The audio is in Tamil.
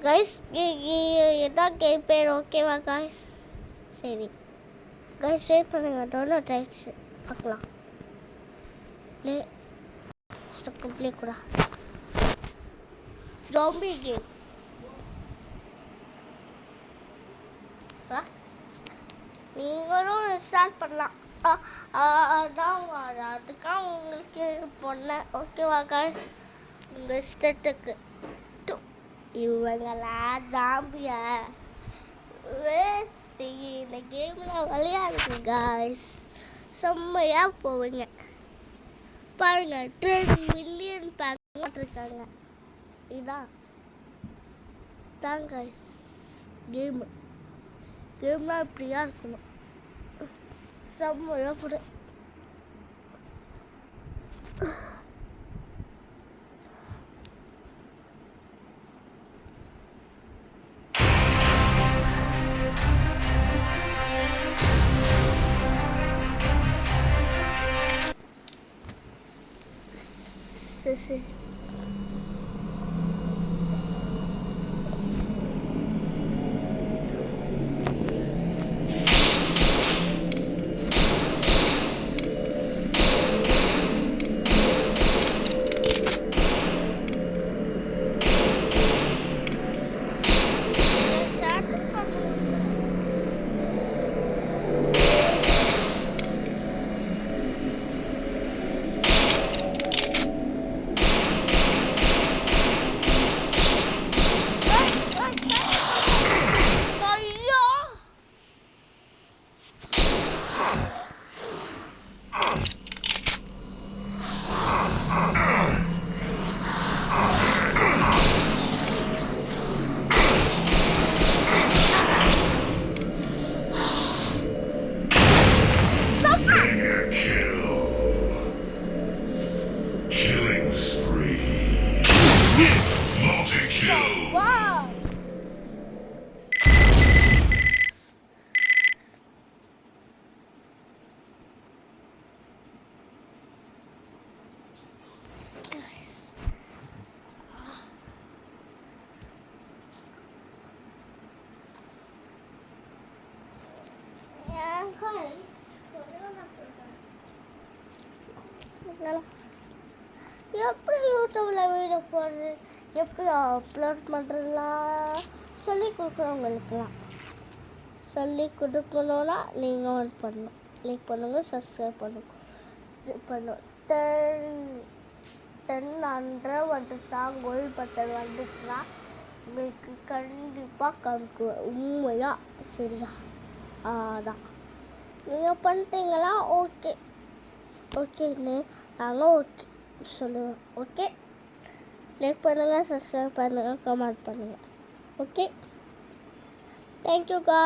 கைஸ் இதான் கேம் பேர், ஓகேவா கைஸ்? சரி கைஸ், வெயிட் பண்ணுங்க, டவுன்லோட் ஆயிடுச்சு, பார்க்கலாம். ப்ளே கூட ஜாம்பி கேம். நீங்களும் ஸ்டார்ட் பண்ணலாம். அதான் அதுக்காக உங்களுக்கு பொண்ணேன், ஓகேவா கைஸ்? உங்கள் இஷ்டத்துக்கு. இவங்களா ஜாம்பியா? இந்த கேமில் விளையாடுங்க கைஸ், செம்மையாக போவீங்க. பாருங்க, 10 மில்லியன் பேக் இருக்காங்க. இதான் கைஸ் கேம்லாம் இப்படியா இருக்கணும், செம்மையாக போடு. சரி எப்படி யூடியூப்பில் வீடியோ போடுறது, எப்படி அப்லோட் பண்ணுறதுலாம் சொல்லி கொடுக்குறவங்களுக்குலாம் சொல்லி கொடுக்கணுன்னா நீங்கள் ஒன்று பண்ணணும், லைக் பண்ணுங்க, சப்ஸ்கிரைப் பண்ணுங்க. 10 வந்துச்சுன்னா, கோல் பட்டன் வந்துச்சுன்னா உங்களுக்கு கண்டிப்பாக காமிக்குவேன், உண்மையாக. சரியா? அதான் நீங்கள் பண்ணிட்டீங்களா? ஓகேன்னு நாங்கள் ஓகே சொல்லுவேன். ஓகே, லைக் பண்ணுங்கள், சப்ஸ்கிரைப் பண்ணுங்கள், கமெண்ட் பண்ணுங்கள். Okay, thank you guys.